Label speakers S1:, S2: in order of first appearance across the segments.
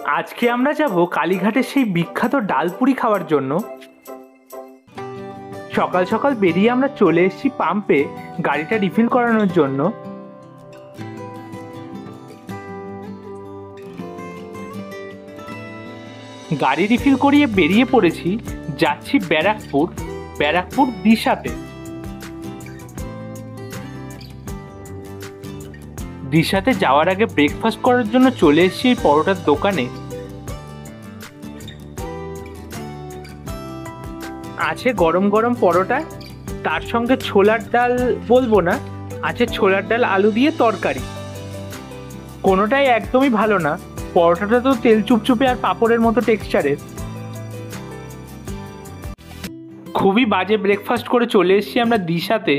S1: আজকে আমরা যাব কালীঘাটের সেই বিখ্যাত ডালপুরি খাওয়ার জন্য। সকাল সকাল বেরিয়ে আমরা চলে এসেছি পাম্পে গাড়িটা রিফিল করানোর জন্য। গাড়ি রিফিল করিয়ে বেরিয়ে পড়েছি, যাচ্ছি ব্যারাকপুর দিশাতে। দিশাতে যাওয়ার আগে ব্রেকফাস্ট করার জন্য চলে এসেছি এই পরোটার দোকানে। আছে গরম গরম পরোটা, তার সঙ্গে ছোলার ডাল বলবো না, আছে ছোলার ডাল আলু দিয়ে তরকারি। কোনোটাই একদমই ভালো না, পরোটাটা তো তেল চুপচুপে আর পাঁপড়ের মতো টেক্সচারের। খুবই বাজে ব্রেকফাস্ট করে চলে এসেছি আমরা দিশাতে।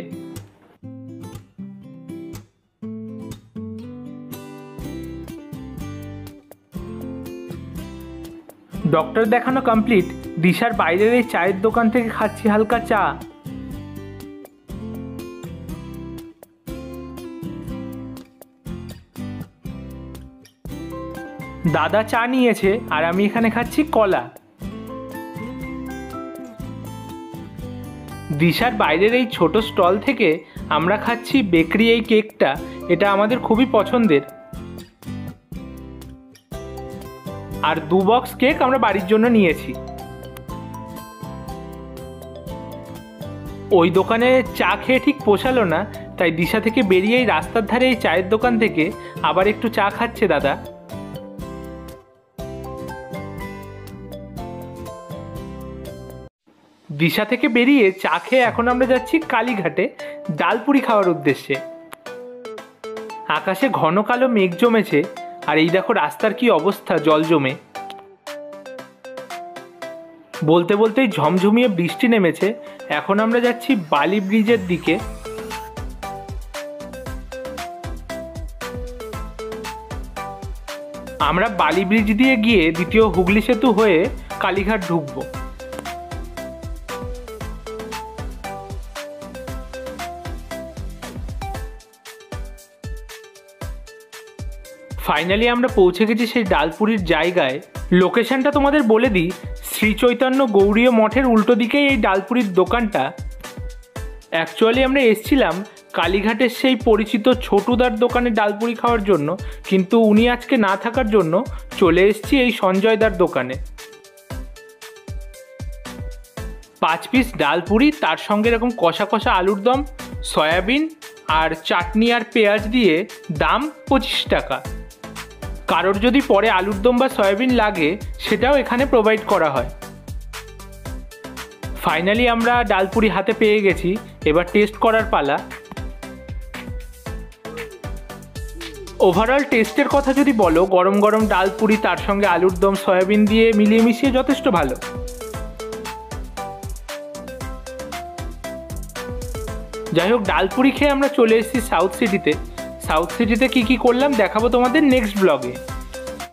S1: ডক্টর দেখানো কমপ্লিট, দিশার বাইরের এই চায়ের দোকান থেকে খাচ্ছি হালকা চা। দাদা চা নিয়েছে আর আমি এখানে খাচ্ছি কলা। দিশার বাইরের এই ছোট স্টল থেকে আমরা খাচ্ছি বেকরি এই কেকটা, এটা আমাদের খুবই পছন্দের। আর 2 বক্স কেক আমরা বাড়ির জন্য নিয়েছি। ওই দোকানে চা খেয়ে ঠিক পোষালো না, তাই দিশা থেকে বেরিয়েই রাস্তার ধারে এই চায়ের দোকান থেকে আবার একটু চা খাচ্ছে দাদা। দিশা থেকে বেরিয়ে চা খেয়ে এখন আমরা যাচ্ছি কালীঘাটে ডালপুরি খাওয়ার উদ্দেশ্যে। আকাশে ঘন কালো মেঘ জমেছে, আর এই দেখো রাস্তার কি অবস্থা, জল জমে। বলতে বলতেই ঝমঝমিয়ে বৃষ্টি নেমেছে। এখন আমরা যাচ্ছি বালি ব্রিজের দিকে। আমরা বালি ব্রিজ দিয়ে গিয়ে দ্বিতীয় হুগলি সেতু হয়ে কালীঘাট ঢুকবো। ফাইনালি আমরা পৌঁছে গেছি সেই ডালপুরির জায়গায়। লোকেশনটা তোমাদের বলে দিই, শ্রী চৈতন্য গৌড়ীয় মঠের উল্টো দিকেই এই ডালপুরির দোকানটা। অ্যাকচুয়ালি আমরা এসছিলাম কালীঘাটের সেই পরিচিত ছোটুদার দোকানে ডালপুরি খাওয়ার জন্য, কিন্তু উনি আজকে না থাকার জন্য চলে এসেছি এই সঞ্জয়দার দোকানে। 5 পিস ডালপুরি, তার সঙ্গে এরকম কষা কষা আলুর দম, সয়াবিন আর চাটনি আর পেঁয়াজ দিয়ে দাম 25 টাকা। কারোর যদি পরে আলুর দম বা সয়াবিন লাগে সেটাও এখানে প্রোভাইড করা হয়। ফাইনালি আমরা ডালপুরি হাতে পেয়ে গেছি, এবার টেস্ট করার পালা। ওভারঅল টেস্টের কথা যদি বলো, গরম গরম ডালপুরি তার সঙ্গে আলুর দম সয়াবিন দিয়ে মিলিয়ে মিশিয়ে যথেষ্ট ভালো। যাই হোক, ডালপুরি খেয়ে আমরা চলে এসেছি সাউথ সিটিতে। সাউথ সিটিতে কী কী করলাম দেখাবো তোমাদের নেক্সট ব্লগে।